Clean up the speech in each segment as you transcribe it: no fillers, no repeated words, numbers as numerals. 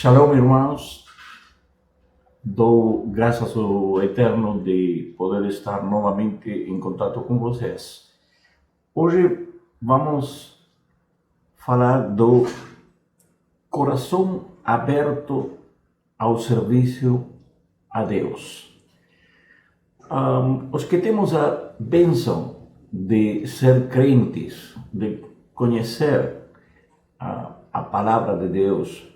Shalom, irmãos. Dou graças ao Eterno de poder estar novamente em contato com vocês. Hoje vamos falar do coração aberto ao serviço a Deus. Os que temos a bênção de ser crentes, de conhecer a palavra de Deus,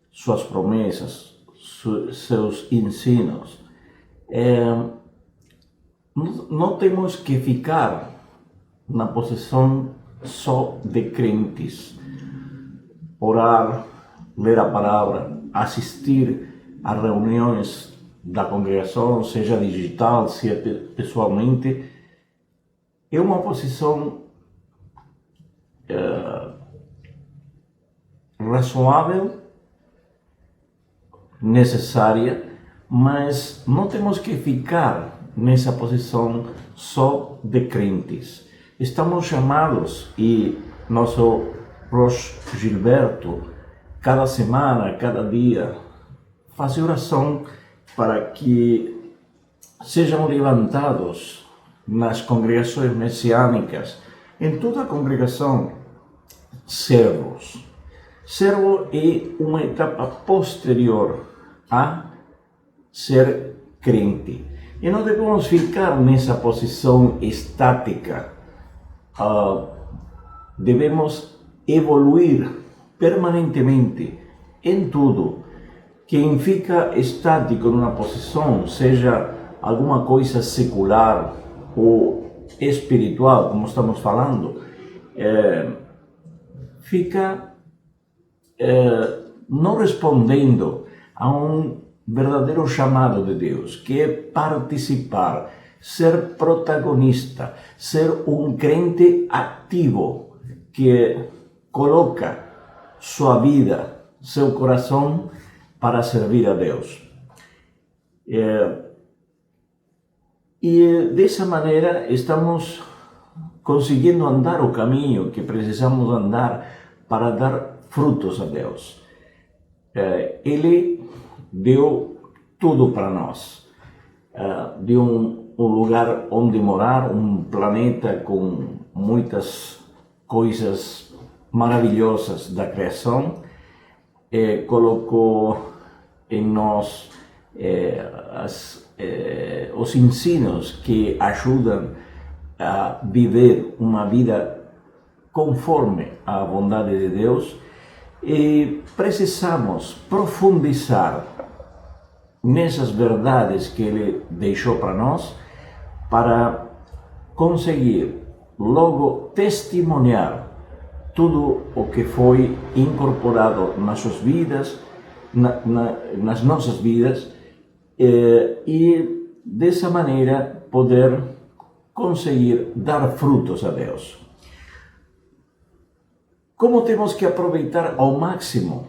suas promessas, seus ensinos, não temos que ficar na posição só de crentes, orar, ler a palavra, assistir a reuniões da congregação, seja digital, seja pessoalmente. É uma posição razoável, necessária, mas não temos que ficar nessa posição só de crentes. Estamos chamados, e nosso Rosh Gilberto, cada semana, cada dia, faz oração para que sejam levantados nas congregações messiânicas, em toda a congregação, servos. Servo é uma etapa posterior a ser crente. E não devemos ficar nessa posição estática. Devemos evoluir permanentemente em tudo. Quem fica estático numa posição, seja alguma coisa secular ou espiritual, como estamos falando, fica não respondendo a um verdadeiro chamado de Deus, que é participar, ser protagonista, ser um crente ativo, que coloca sua vida, seu coração para servir a Deus. E dessa maneira estamos conseguindo andar o caminho que precisamos andar para dar frutos a Deus. Ele deu tudo para nós. Deu um lugar onde morar, um planeta com muitas coisas maravilhosas da criação. Colocou em nós os ensinos que ajudam a viver uma vida conforme a vontade de Deus. E precisamos profundizar nessas verdades que Ele deixou para nós, para conseguir logo testemunhar tudo o que foi incorporado nas suas vidas, nas nossas vidas, e dessa maneira poder conseguir dar frutos a Deus. Como temos que aproveitar ao máximo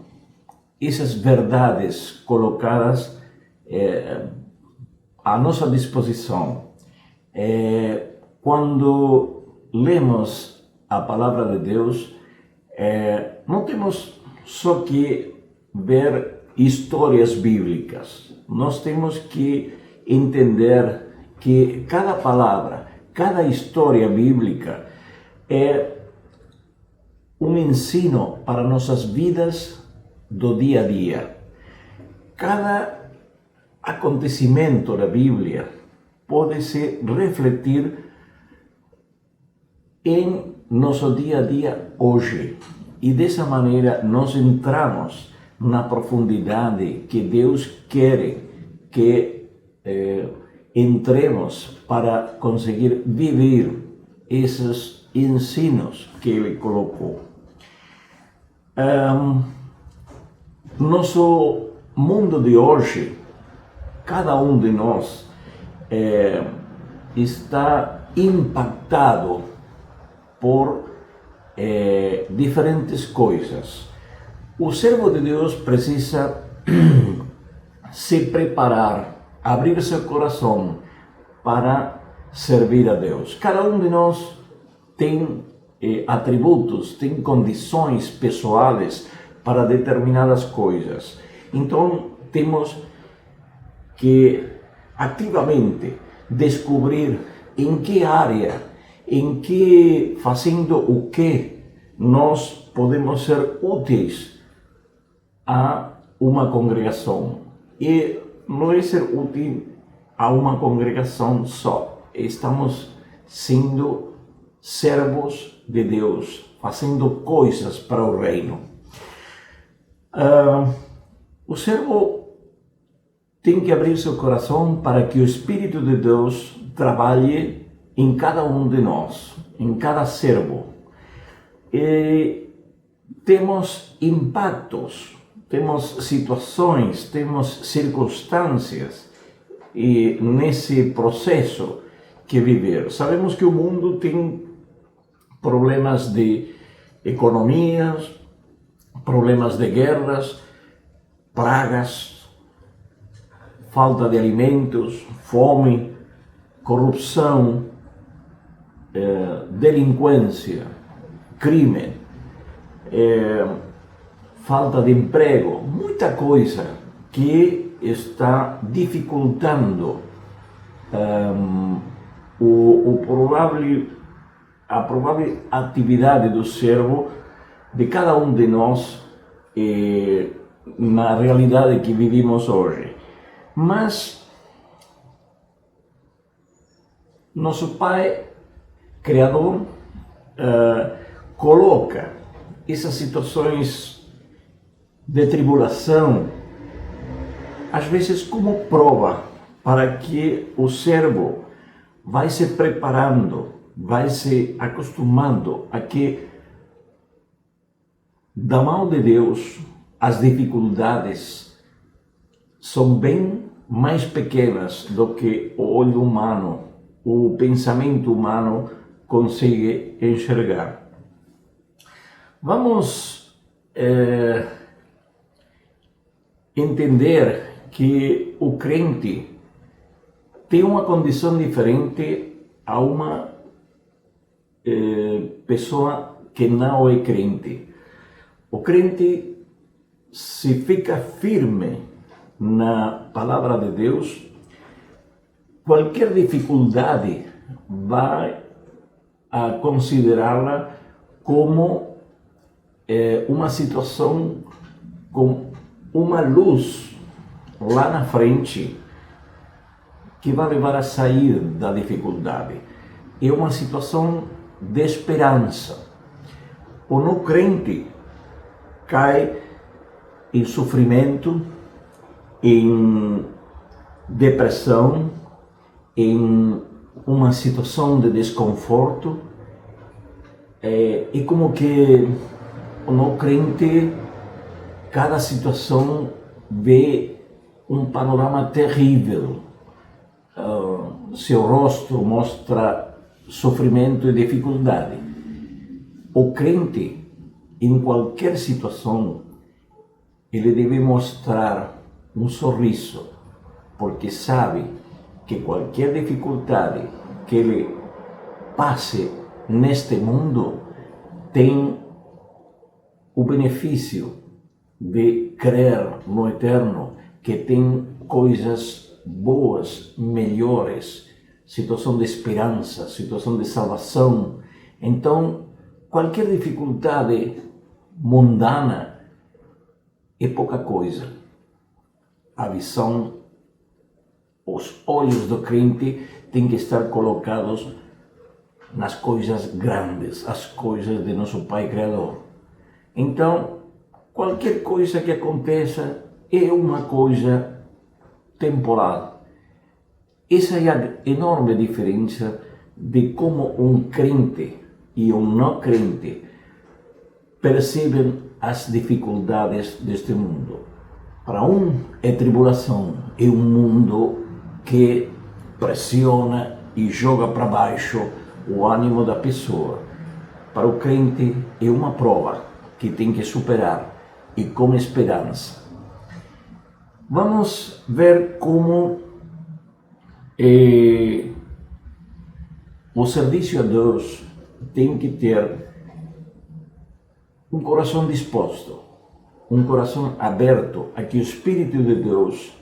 essas verdades colocadas à nossa disposição? Quando lemos a palavra de Deus, não temos só que ver histórias bíblicas. Nós temos que entender que cada palavra, cada história bíblica é um ensino para nossas vidas do dia a dia. Cada acontecimento da Bíblia pode se refletir em nosso dia a dia hoje. E dessa maneira nós entramos na profundidade que Deus quer que entremos para conseguir viver esses ensinos que Ele colocou. Nosso mundo de hoje, cada um de nós está impactado por diferentes coisas. O servo de Deus precisa se preparar, abrir seu coração para servir a Deus. Cada um de nós tem atributos, tem condições pessoais para determinadas coisas. Então temos que ativamente descobrir em que área, em que, fazendo o que, nós podemos ser úteis a uma congregação. E não é ser útil a uma congregação só. Estamos sendo servos de Deus, fazendo coisas para o reino. O servo tem que abrir seu coração para que o Espírito de Deus trabalhe em cada um de nós, em cada servo. E temos impactos, temos situações, temos circunstâncias e nesse processo que viver. Sabemos que o mundo tem problemas de economias, problemas de guerras, pragas, falta de alimentos, fome, corrupção, delinquência, crime, falta de emprego, muita coisa que está dificultando a provável atividade do servo de cada um de nós na realidade que vivimos hoje. Mas nosso Pai Criador coloca essas situações de tribulação, às vezes como prova, para que o servo vai se preparando, vai se acostumando a que, da mão de Deus, as dificuldades são bem mais pequenas do que o olho humano, o pensamento humano consegue enxergar. Vamos entender que o crente tem uma condição diferente a uma pessoa que não é crente. O crente, se fica firme na palavra de Deus, qualquer dificuldade vai a considerá-la como uma situação com uma luz lá na frente que vai levar a sair da dificuldade. É uma situação de esperança. O não crente cai em sofrimento, em depressão, em uma situação de desconforto, e como que o não crente, cada situação vê um panorama terrível. Seu rosto mostra sofrimento e dificuldade. O crente, em qualquer situação, ele deve mostrar um sorriso, porque sabe que qualquer dificuldade que ele passe neste mundo tem o benefício de crer no Eterno, que tem coisas boas, melhores, situação de esperança, situação de salvação. Então, qualquer dificuldade mundana é pouca coisa. A visão, os olhos do crente têm que estar colocados nas coisas grandes, as coisas de nosso Pai Criador. Então, qualquer coisa que aconteça é uma coisa temporal. Essa é a enorme diferença de como um crente e um não crente percebem as dificuldades deste mundo. Para um é tribulação, é um mundo que pressiona e joga para baixo o ânimo da pessoa. Para o crente é uma prova que tem que superar e com esperança. Vamos ver como o serviço a Deus tem que ter um coração disposto. um coração aberto a que o Espírito de Deus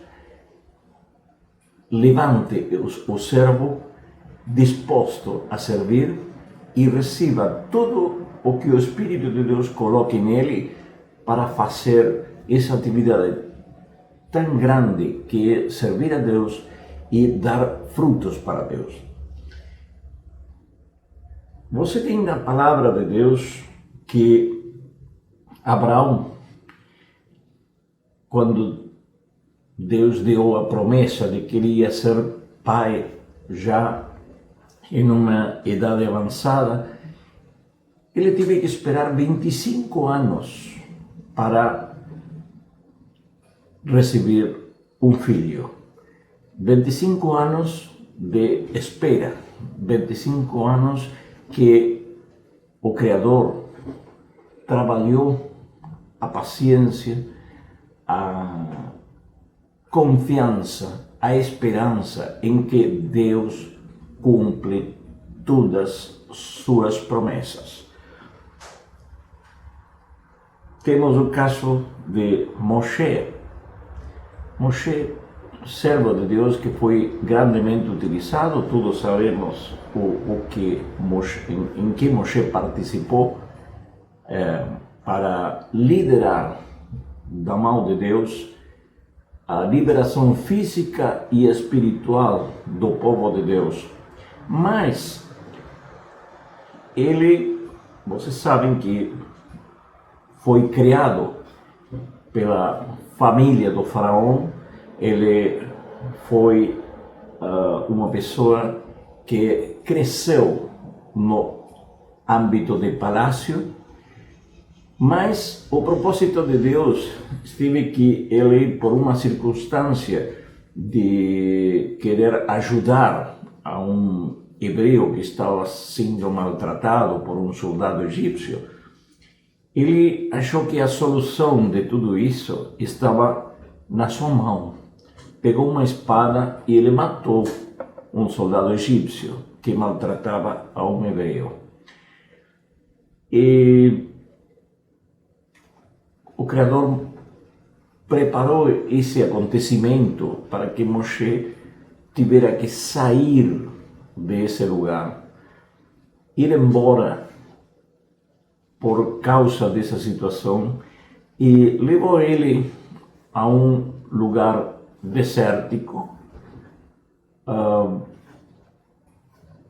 levante o servo disposto a servir e receba tudo o que o Espírito de Deus coloque nele para fazer essa atividade tão grande que é servir a Deus e dar frutos para Deus. Você tem na palavra de Deus que Abraão, quando Deus deu a promessa de que ele ia ser pai já em uma idade avançada, ele teve que esperar 25 anos para receber um filho. 25 anos de espera, 25 anos que o Criador trabalhou a paciência, a confiança, a esperança em que Deus cumpre todas suas promessas. Temos o caso de Moshe. Moshe, servo de Deus que foi grandemente utilizado, todos sabemos em que Moshe participou para liderar da mão de Deus a liberação física e espiritual do povo de Deus. Mas vocês sabem que foi criado pela família do faraó. Ele foi uma pessoa que cresceu no âmbito de palácio, mas o propósito de Deus esteve que ele, por uma circunstância de querer ajudar a um hebreu que estava sendo maltratado por um soldado egípcio, ele achou que a solução de tudo isso estava na sua mão. Pegou uma espada e ele matou um soldado egípcio que maltratava a um hebreu. E o Criador preparou esse acontecimento para que Moshe tivesse que sair desse lugar, ir embora por causa dessa situação, e levou ele a um lugar desértico,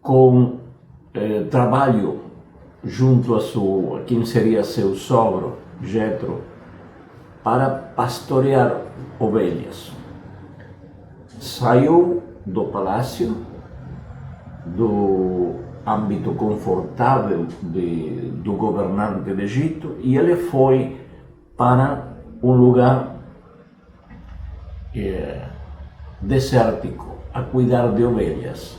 com trabalho junto a quem seria seu sogro, Jetro, para pastorear ovelhas. Saiu do palácio, do âmbito confortável do governante do Egito, e ele foi para um lugar desértico a cuidar de ovelhas.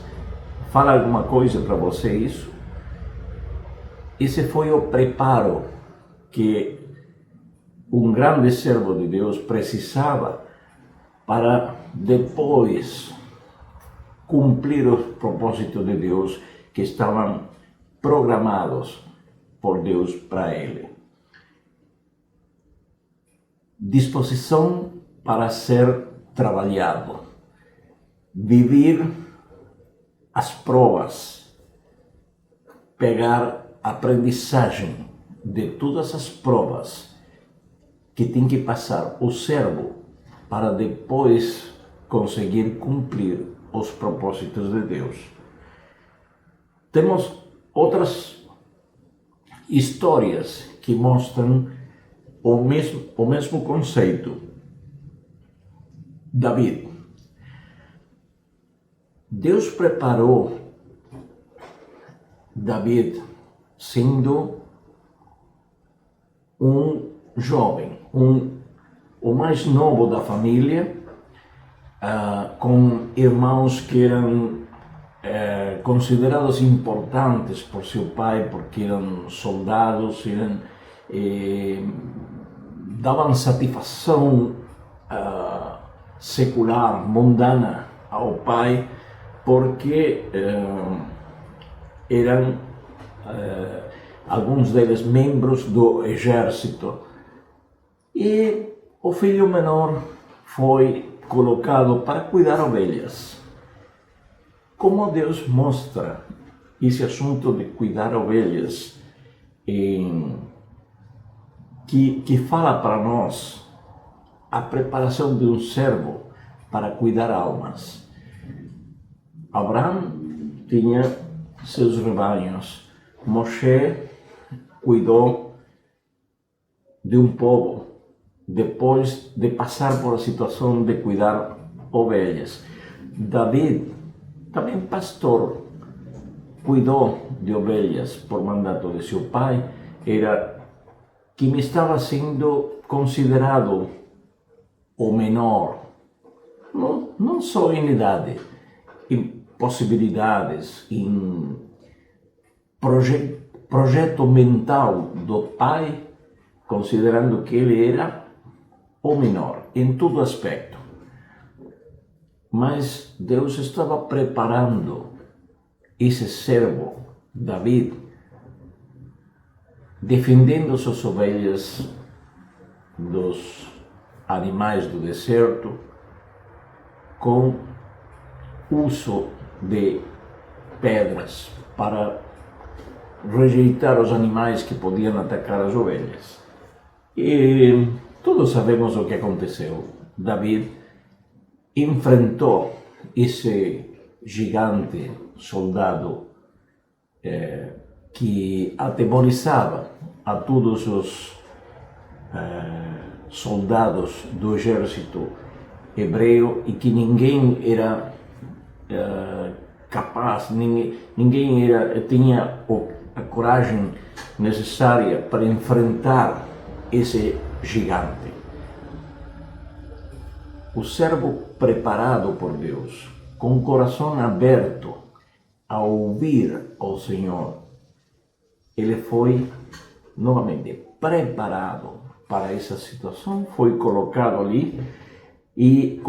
Fala alguma coisa para você isso? Esse foi o preparo que um grande servo de Deus precisava para depois cumprir os propósitos de Deus que estavam programados por Deus para ele. Disposição para ser trabalhado, viver as provas, pegar aprendizagem de todas as provas que tem que passar o servo para depois conseguir cumprir os propósitos de Deus. Temos outras histórias que mostram o mesmo conceito. David. Deus preparou David sendo um jovem, o mais novo da família, com irmãos que eram considerados importantes por seu pai, porque eram soldados, davam satisfação secular, mundana ao pai, porque eram alguns deles membros do exército. E o filho menor foi colocado para cuidar ovelhas. Como Deus mostra esse assunto de cuidar ovelhas, que fala para nós a preparação de um servo para cuidar almas. Abraão tinha seus rebanhos. Moshe cuidou de um povo depois de passar por a situação de cuidar ovelhas. David, também pastor, cuidou de ovelhas por mandato de seu pai, era quem estava sendo considerado o menor, não só em idade, em possibilidades, em projeto mental do pai, considerando que ele era o menor em todo aspecto. Mas Deus estava preparando esse servo, David, defendendo suas ovelhas dos animais do deserto, com uso de pedras para rejeitar os animais que podiam atacar as ovelhas. E todos sabemos o que aconteceu. David enfrentou esse gigante soldado que atemorizava a todos os soldados do exército hebreu e que ninguém era capaz, ninguém tinha a coragem necessária para enfrentar esse gigante. O servo preparado por Deus, com o coração aberto a ouvir ao Senhor, ele foi novamente preparado para essa situação, foi colocado ali e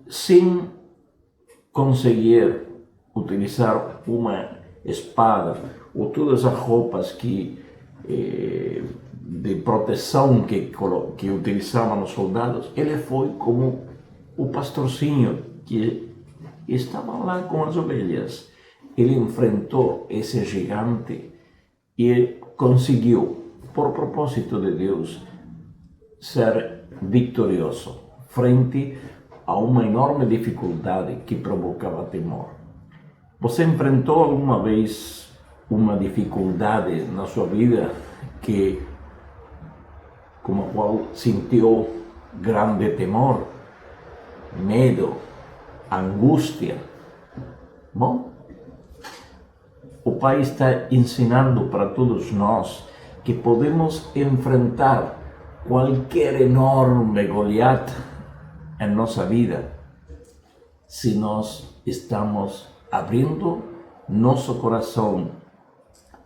sem conseguir utilizar uma espada ou todas as roupas de proteção que utilizavam os soldados, ele foi como o pastorzinho que estava lá com as ovelhas. Ele enfrentou esse gigante e conseguiu, por propósito de Deus, ser vitorioso frente a uma enorme dificuldade que provocava temor. Você enfrentou alguma vez uma dificuldade na sua vida com a qual sentiu grande temor, medo, angústia? Bom, o Pai está ensinando para todos nós que podemos enfrentar qualquer enorme Goliat em nossa vida se nós estamos abrindo nosso coração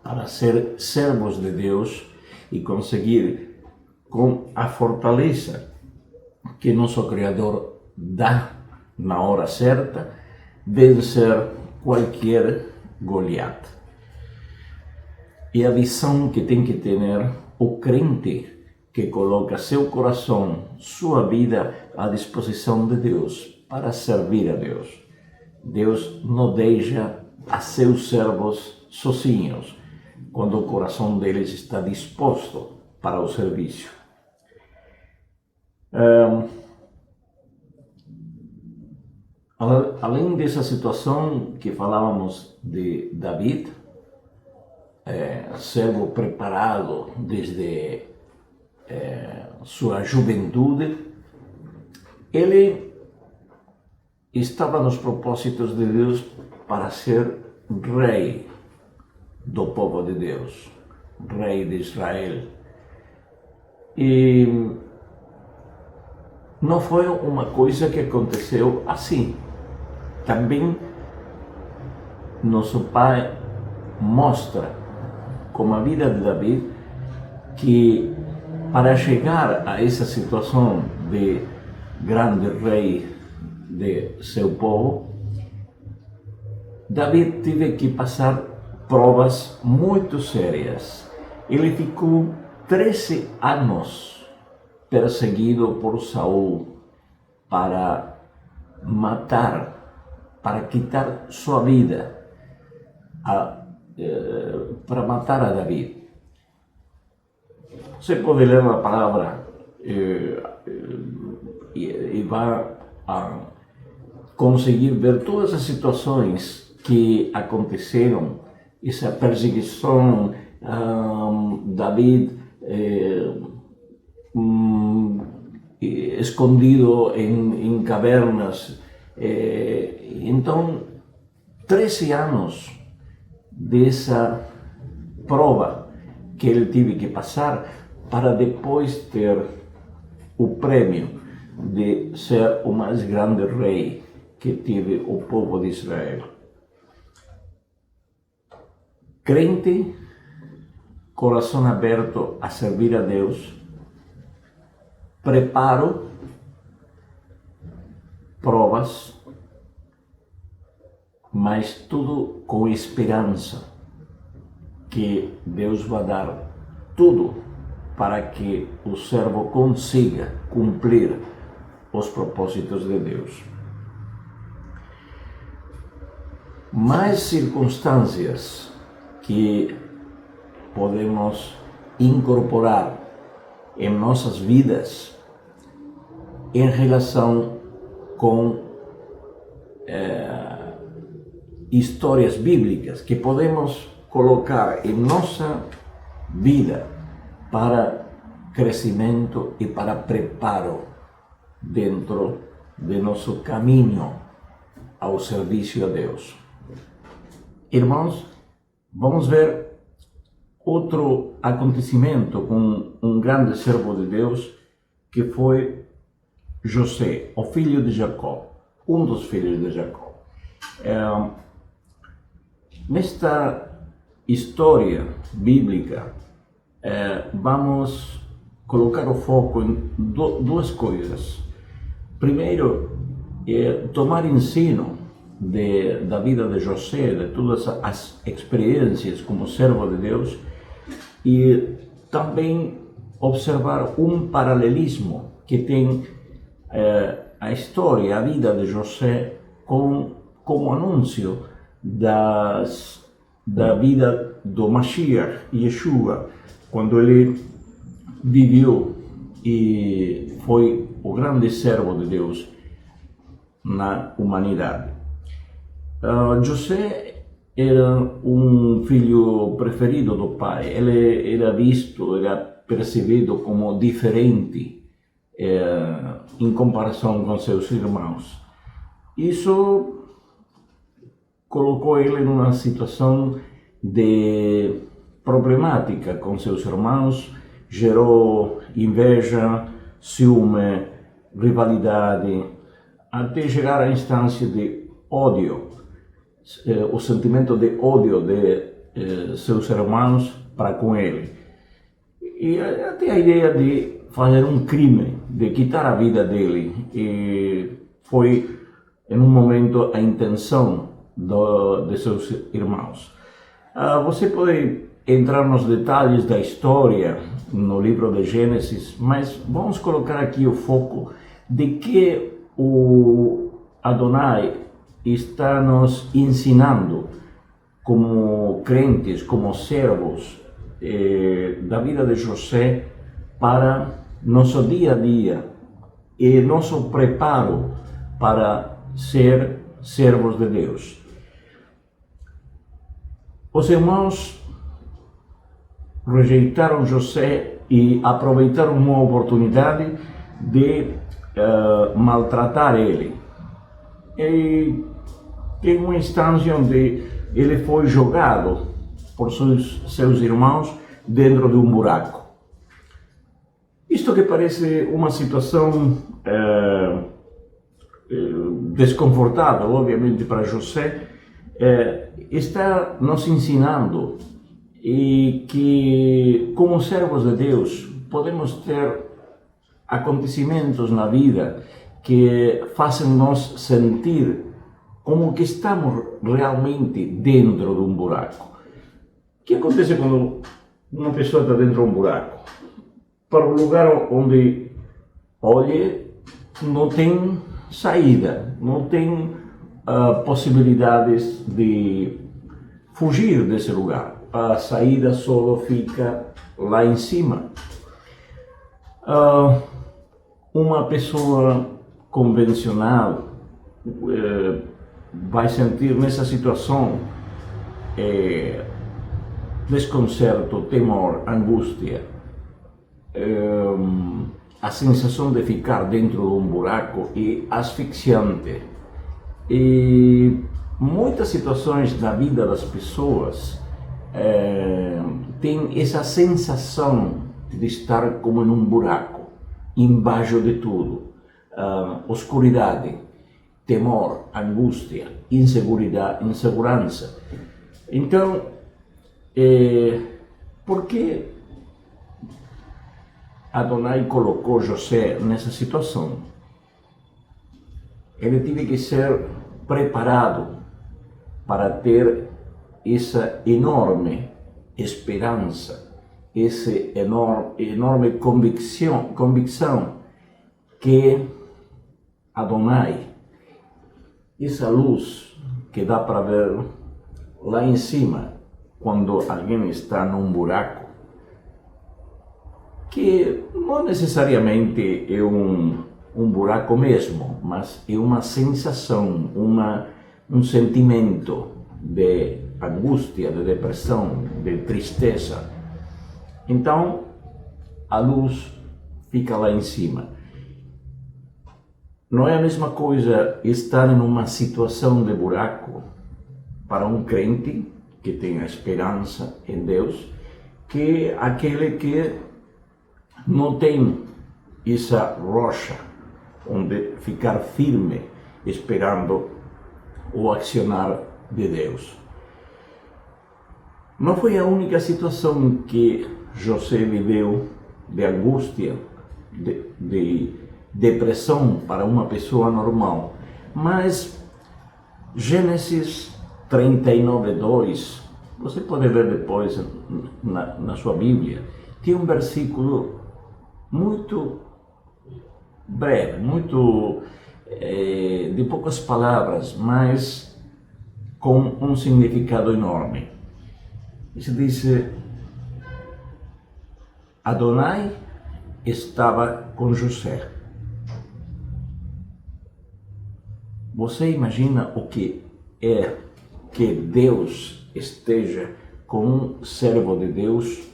para ser servos de Deus e conseguir, com a fortaleza que nosso Criador dá na hora certa, vencer qualquer Goliat. E a visão que tem que ter o crente que coloca seu coração, sua vida à disposição de Deus para servir a Deus. Deus não deixa a seus servos sozinhos quando o coração deles está disposto para o serviço. Além dessa situação que falávamos de David, servo preparado desde sua juventude, ele estava nos propósitos de Deus para ser rei do povo de Deus, rei de Israel. E não foi uma coisa que aconteceu assim. Também nosso Pai mostra, com a vida de David, que para chegar a essa situação de grande rei de seu povo, David teve que passar provas muito sérias. Ele ficou 13 anos perseguido por Saúl para matar, para quitar sua vida, para matar a David. Você pode ler a palavra e vai conseguir ver todas as situações que aconteceram, essa perseguição, David escondido em cavernas. Então, 13 anos dessa prova que ele teve que passar para depois ter o prêmio de ser o mais grande rei que teve o povo de Israel. Crente, coração aberto a servir a Deus, preparo, provas, mas tudo com esperança que Deus vai dar tudo para que o servo consiga cumprir os propósitos de Deus. Mais circunstâncias que podemos incorporar em nossas vidas em relação com histórias bíblicas que podemos colocar em nossa vida para crescimento e para preparo dentro de nosso caminho ao serviço a Deus. Irmãos, vamos ver outro acontecimento com um grande servo de Deus que foi José, o filho de Jacó, um dos filhos de Jacó. Nesta história bíblica, vamos colocar o foco em duas coisas. Primeiro, tomar ensino da vida de José, de todas as experiências como servo de Deus, e também observar um paralelismo que tem a história, a vida de José como anúncio da vida do Mashiach, Yeshua, quando ele viveu e foi o grande servo de Deus na humanidade. José era um filho preferido do pai. Ele era visto, era percebido como diferente em comparação com seus irmãos. Isso colocou ele em uma situação de problemática com seus irmãos, gerou inveja, ciúme, rivalidade, até chegar à instância de ódio, o sentimento de ódio de seus irmãos para com ele. E até a ideia de fazer um crime, de quitar a vida dele. E foi, em um momento, a intenção de seus irmãos. Você pode entrar nos detalhes da história no livro de Gênesis, mas vamos colocar aqui o foco de que o Adonai está nos ensinando como crentes, como servos da vida de José para nosso dia a dia e nosso preparo para ser servos de Deus. Os irmãos rejeitaram José e aproveitaram uma oportunidade de maltratar ele. E tem uma instância onde ele foi jogado por seus irmãos dentro de um buraco. Isto que parece uma situação desconfortável, obviamente, para José, está nos ensinando e que, como servos de Deus, podemos ter acontecimentos na vida que fazem-nos sentir como que estamos realmente dentro de um buraco. O que acontece quando uma pessoa está dentro de um buraco? Para o lugar onde olhe, não tem saída, não tem possibilidades de fugir desse lugar. A saída só fica lá em cima. Uma pessoa convencional vai sentir nessa situação desconcerto, temor, angústia, a sensação de ficar dentro de um buraco é asfixiante. E muitas situações da vida das pessoas têm essa sensação de estar como em um buraco, embaixo de tudo, oscuridade, temor, angústia, insegurança. Então, por que Adonai colocou José nessa situação? Ele teve que ser preparado para ter essa enorme esperança, essa enorme convicção que Adonai, essa luz que dá para ver lá em cima, quando alguém está num buraco, que não necessariamente é um buraco mesmo, mas é uma sensação, um sentimento de angústia, de depressão, de tristeza. Então, a luz fica lá em cima. Não é a mesma coisa estar em uma situação de buraco para um crente que tem a esperança em Deus, que aquele que não tem essa rocha onde ficar firme esperando o accionar de Deus. Não foi a única situação que José viveu de angústia, de depressão para uma pessoa normal, mas Gênesis 39:2, você pode ver depois na sua Bíblia, tem um versículo muito breve, muito de poucas palavras, mas com um significado enorme. Se diz: Adonai estava com José. Você imagina o que é que Deus esteja com um servo de Deus?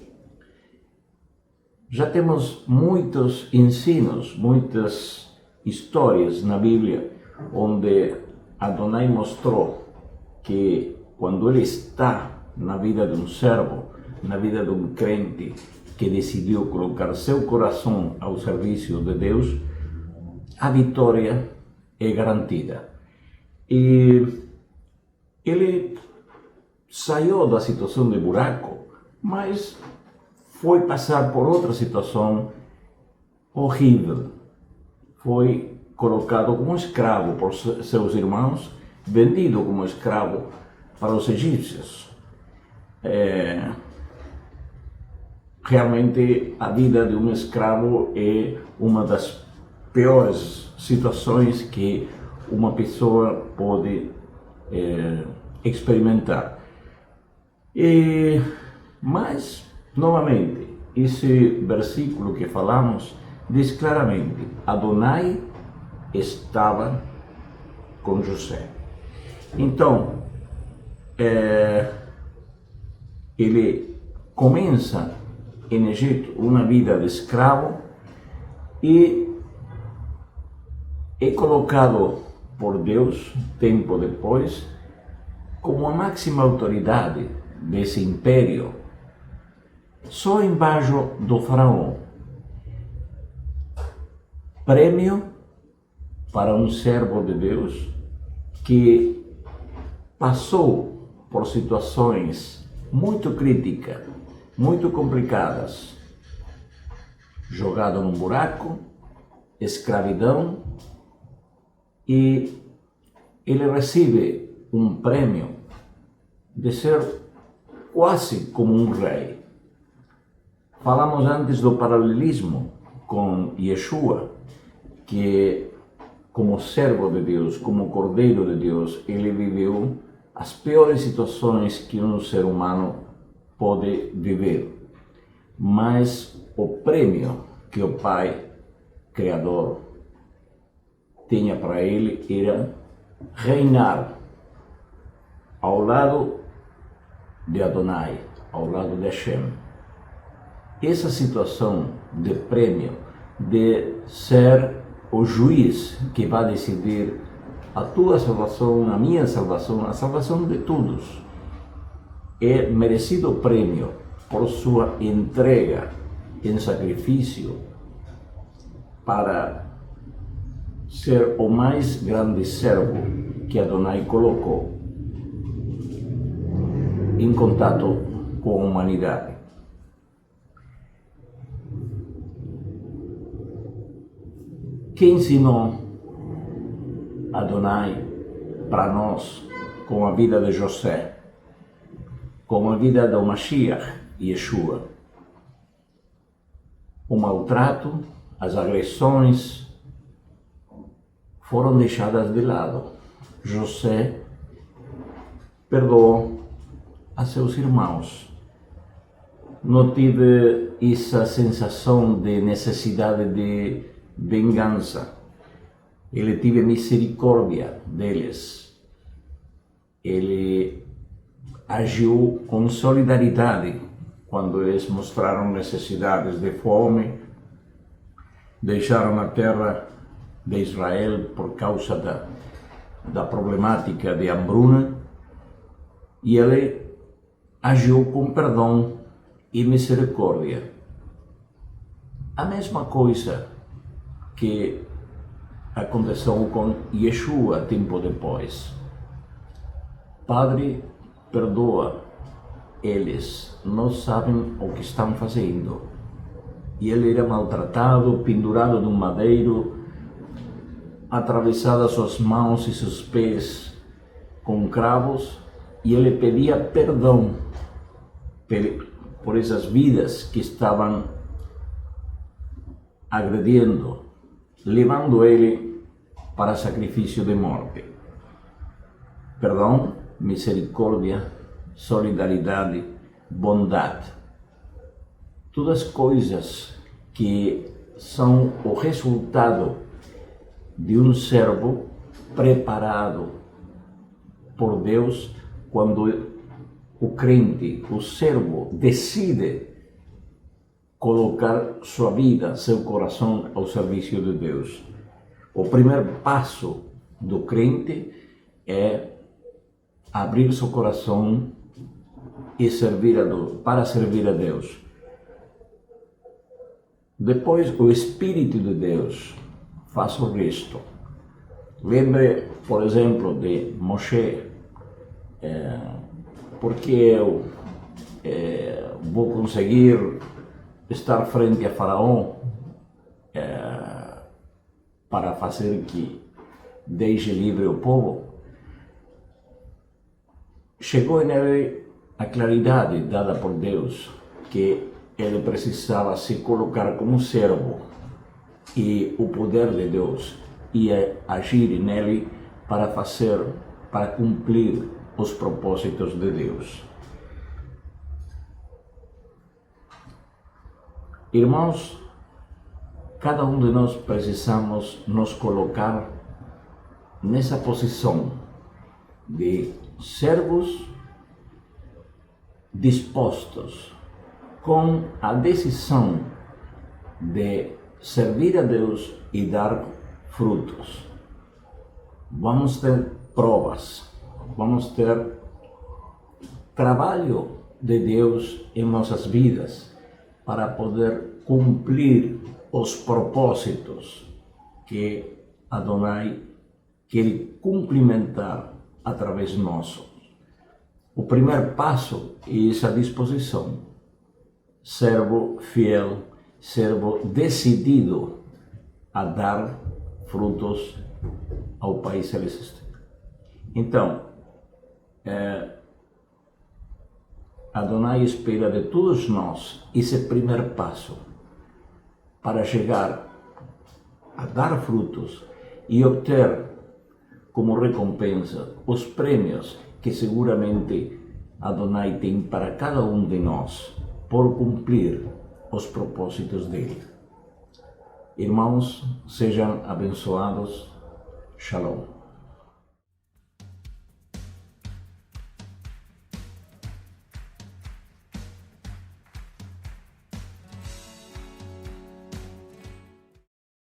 Já temos muitos ensinos, muitas histórias na Bíblia onde Adonai mostrou que quando ele está na vida de um servo, na vida de um crente que decidiu colocar seu coração ao serviço de Deus, a vitória é garantida. E ele saiu da situação de buraco, mas foi passar por outra situação horrível. Foi colocado como escravo por seus irmãos, vendido como escravo para os egípcios. Realmente a vida de um escravo é uma das piores situações que uma pessoa pode experimentar. Mas, novamente, esse versículo que falamos diz claramente: Adonai estava com José. Então, ele começa em Egito uma vida de escravo e é colocado por Deus, tempo depois, como a máxima autoridade desse império, só embaixo do faraó. Prêmio para um servo de Deus que passou por situações muito críticas, muito complicadas, jogado num buraco, escravidão, e ele recebe um prêmio de ser quase como um rei. Falamos antes do paralelismo com Yeshua, que, como servo de Deus, como cordeiro de Deus, ele viveu as piores situações que um ser humano pode viver. Mas o prêmio que o Pai Criador tinha para ele era reinar ao lado de Adonai, ao lado de Hashem. Essa situação de prêmio, de ser o juiz que vai decidir a tua salvação, a minha salvação, a salvação de todos, é merecido prêmio por sua entrega em sacrifício para ser o mais grande servo que Adonai colocou em contato com a humanidade. Quem ensinou Adonai para nós com a vida de José, com a vida do Mashiach, Yeshua? O maltrato, as agressões foram deixadas de lado. José perdoou a seus irmãos. Não tive essa sensação de necessidade de vingança. Ele teve misericórdia deles. Ele agiu com solidariedade quando eles mostraram necessidades de fome, deixaram a terra de Israel por causa da problemática de hambruna, e ele agiu com perdão e misericórdia. A mesma coisa que aconteceu com Yeshua tempo depois. Padre, perdoa, eles não sabem o que estão fazendo. E ele era maltratado, pendurado num madeiro, atravessadas suas mãos e seus pés com cravos, e ele pedia perdão por essas vidas que estavam agredindo, levando ele para sacrifício de morte. Perdão, misericórdia, solidariedade, bondade. Todas coisas que são o resultado de um servo preparado por Deus quando o crente, o servo, decide colocar sua vida, seu coração ao serviço de Deus. O primeiro passo do crente é abrir seu coração e servir a Deus, para servir a Deus. Depois, o Espírito de Deus faz o resto. Lembre, por exemplo, de Moshe. Porque eu vou conseguir estar frente a Faraó para fazer que deixe livre o povo? Chegou nele a claridade dada por Deus que ele precisava se colocar como servo, e o poder de Deus ia agir nele para cumprir os propósitos de Deus. Irmãos, cada um de nós precisamos nos colocar nessa posição de servos dispostos, com a decisão de servir a Deus e dar frutos. Vamos ter provas, vamos ter trabalho de Deus em nossas vidas para poder cumprir os propósitos que Adonai quer cumprimentar através nosso. O primeiro passo é essa disposição. Servo fiel, servo decidido a dar frutos ao Pai Celeste. Então, Adonai espera de todos nós esse primeiro passo para chegar a dar frutos e obter como recompensa os prêmios que seguramente Adonai tem para cada um de nós por cumprir os propósitos dele. Irmãos, sejam abençoados. Shalom.